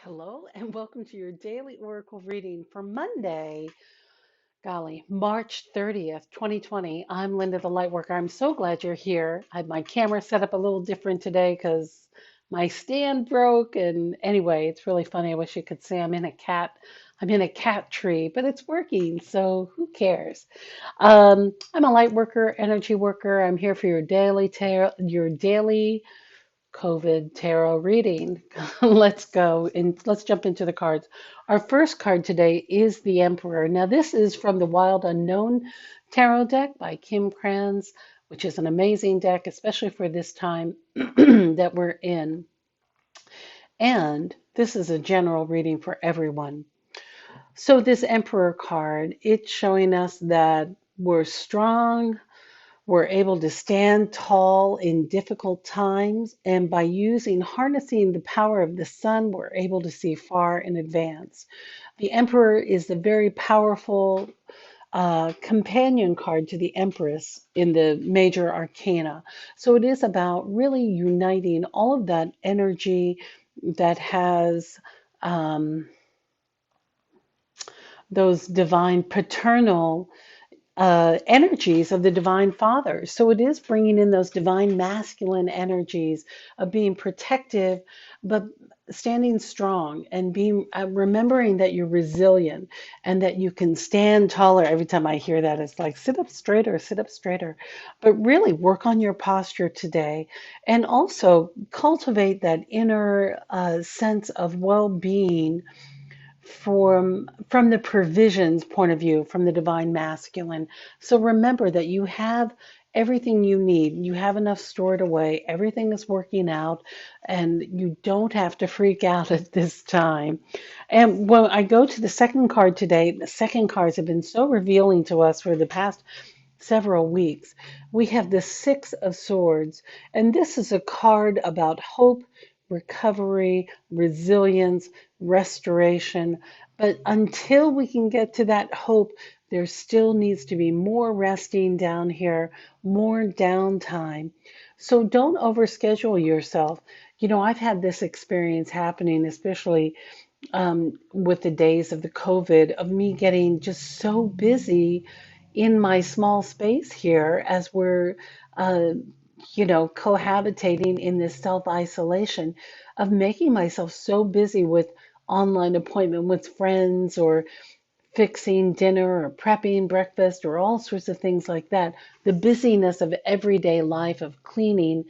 Hello, and welcome to your daily Oracle reading for Monday, March 30th, 2020. I'm Linda the Lightworker. I'm so glad you're here. I had my camera set up a little different today because my stand broke. And anyway, it's really funny. I wish you could see I'm in a cat tree, but it's working, so who cares? I'm a light worker, energy worker. I'm here for your daily CoVid tarot reading. Let's go and let's jump into the cards. Our first card today is the Emperor. Now, this is from the Wild Unknown Tarot deck by Kim Kranz, which is an amazing deck, especially for this time that we're in. And this is a general reading for everyone. So, this Emperor card, it's showing us that we're strong, we're able to stand tall in difficult times, and by harnessing the power of the sun, we're able to see far in advance. The Emperor is the very powerful companion card to the Empress in the major arcana. So it is about really uniting all of that energy that has those divine paternal energies of the divine father. So it is bringing in those divine masculine energies of being protective, but standing strong and being remembering that you're resilient and that you can stand taller. Every time I hear that, it's like sit up straighter. But really work on your posture today and also cultivate that inner sense of well-being from the provisions point of view, from the divine masculine. So remember that you have everything you need. You have enough stored away. Everything is working out, and you don't have to freak out at this time. And when I go to the second card today, the second cards have been so revealing to us for the past several weeks. We have the Six of Swords, and this is a card about hope, recovery, resilience, restoration. But until we can get to that hope, there still needs to be more resting down here, more downtime. So don't overschedule yourself. You know, I've had this experience happening, especially with the days of the COVID, of me getting just so busy in my small space here as we're, uh, cohabitating in this self isolation, of making myself so busy with online appointment with friends or fixing dinner or prepping breakfast or all sorts of things like that. The busyness of everyday life of cleaning,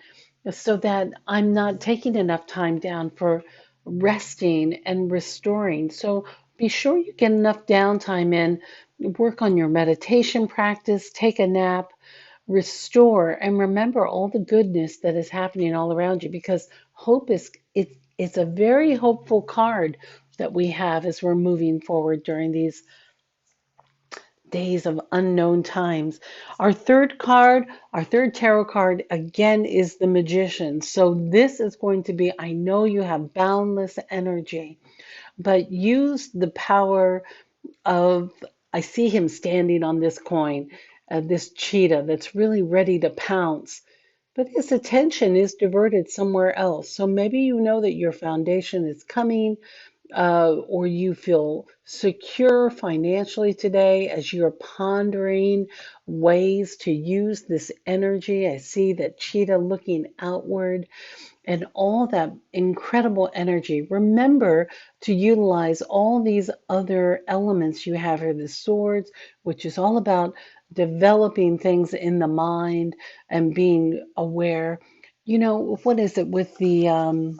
so that I'm not taking enough time down for resting and restoring. So be sure you get enough downtime in, work on your meditation practice, take a nap, restore, and remember all the goodness that is happening all around you, because hope is it's a very hopeful card that we have as we're moving forward during these days of unknown times. Our third tarot card again is the Magician. So this is going to be, I know you have boundless energy, but use the power of, I see him standing on this coin, this cheetah that's really ready to pounce. But his attention is diverted somewhere else. So maybe you know that your foundation is coming, or you feel secure financially today as you're pondering ways to use this energy. I see that cheetah looking outward and all that incredible energy. Remember to utilize all these other elements you have here, the swords, which is all about developing things in the mind and being aware. You know, what is it with the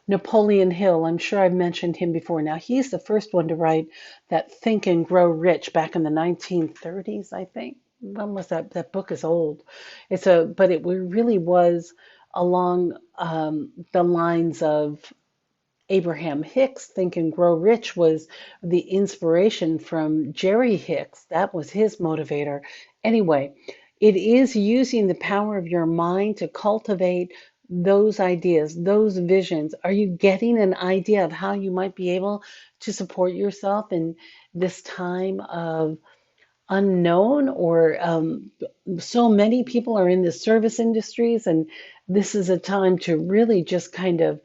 Napoleon Hill? I'm sure I've mentioned him before. Now, he's the first one to write that Think and Grow Rich back in the 1930s, I think. When was that? That book is old. But it really was along the lines of Abraham Hicks. Think and Grow Rich was the inspiration from Jerry Hicks. That was his motivator. Anyway, it is using the power of your mind to cultivate those ideas, those visions. Are you getting an idea of how you might be able to support yourself in this time of unknown? Or so many people are in the service industries, and this is a time to really just kind of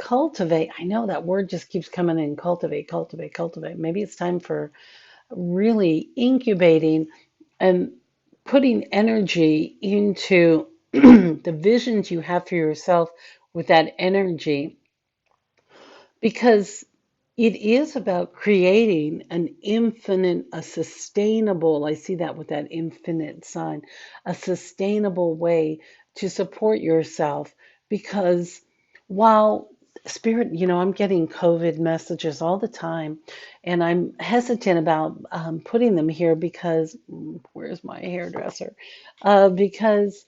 cultivate. I know that word just keeps coming in, cultivate, cultivate, cultivate. Maybe it's time for really incubating and putting energy into the visions you have for yourself with that energy, because it is about creating an infinite, a sustainable, I see that with that infinite sign, a sustainable way to support yourself. Because while spirit, I'm getting COVID messages all the time, and I'm hesitant about putting them here because where's my hairdresser? Because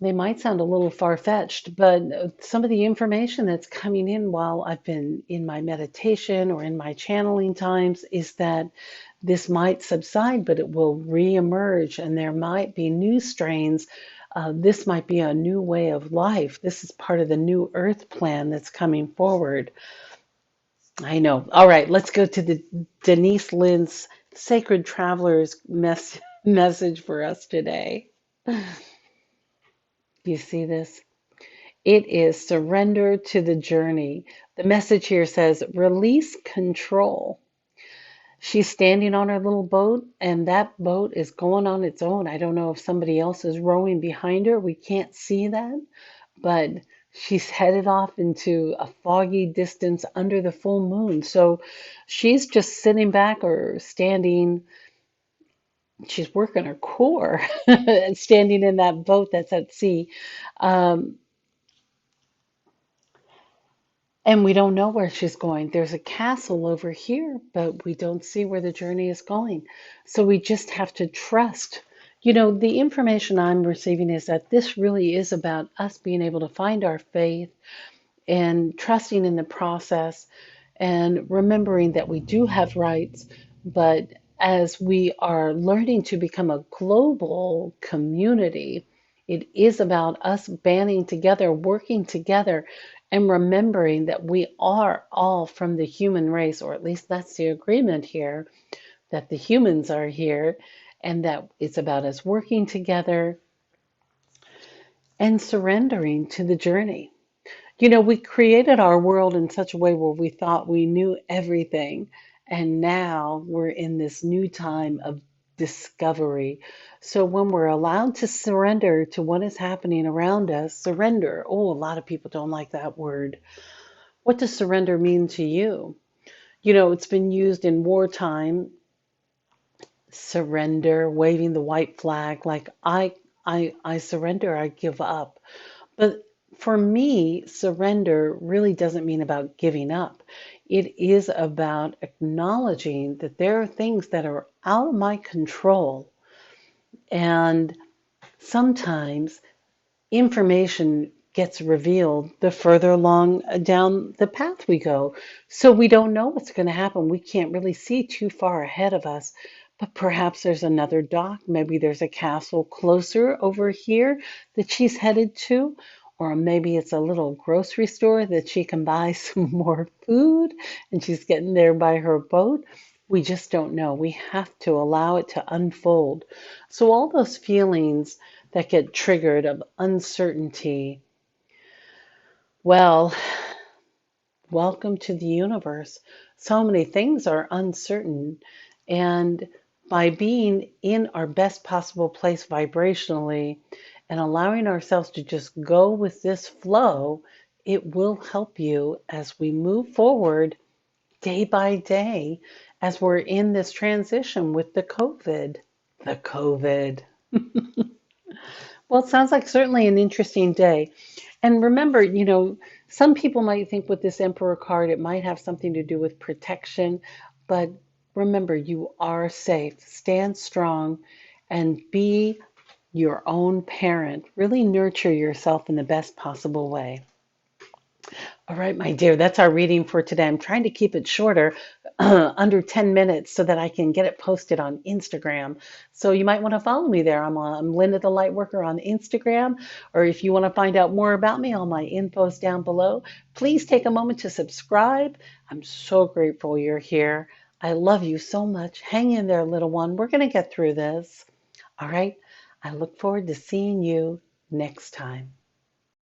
they might sound a little far-fetched, but some of the information that's coming in while I've been in my meditation or in my channeling times is that this might subside, but it will reemerge, and there might be new strains. This might be a new way of life. This is part of the new earth plan that's coming forward. I know. All right, let's go to the Denise Linn's Sacred Travelers message for us today. You see this? It is surrender to the journey. The message here says release control. She's standing on her little boat, and that boat is going on its own. I don't know if somebody else is rowing behind her. We can't see that, but she's headed off into a foggy distance under the full moon. So she's just sitting back or standing. She's working her core, standing in that boat that's at sea. Um, And we don't know where she's going. There's a castle over here, but we don't see where the journey is going. So we just have to trust. The information I'm receiving is that this really is about us being able to find our faith and trusting in the process and remembering that we do have rights, but as we are learning to become a global community, it is about us banding together, working together, and remembering that we are all from the human race, or at least that's the agreement here, that the humans are here, and that it's about us working together and surrendering to the journey. We created our world in such a way where we thought we knew everything, and now we're in this new time of discovery. So when we're allowed to surrender to what is happening around us, surrender. Oh, a lot of people don't like that word. What does surrender mean to you? It's been used in wartime, surrender, waving the white flag, like I surrender, I give up. But for me, surrender really doesn't mean about giving up. It is about acknowledging that there are things that are out of my control. And sometimes information gets revealed the further along down the path we go. So we don't know what's going to happen. We can't really see too far ahead of us. But perhaps there's another dock. Maybe there's a castle closer over here that she's headed to. Or maybe it's a little grocery store that she can buy some more food and she's getting there by her boat. We just don't know. We have to allow it to unfold. So all those feelings that get triggered of uncertainty, well, welcome to the universe. So many things are uncertain. And by being in our best possible place vibrationally and allowing ourselves to just go with this flow, it will help you as we move forward day by day as we're in this transition with the COVID. The COVID. Well, it sounds like certainly an interesting day. And remember, some people might think with this Emperor card, it might have something to do with protection. But remember, you are safe. Stand strong and be your own parent. Really nurture yourself in the best possible way. All right, my dear, that's our reading for today. I'm trying to keep it shorter, under 10 minutes, so that I can get it posted on Instagram. So you might want to follow me there. I'm Linda the Lightworker on Instagram, or if you want to find out more about me, all my info's down below. Please take a moment to subscribe. I'm so grateful you're here. I love you so much. Hang in there, little one. We're going to get through this. All right. I look forward to seeing you next time.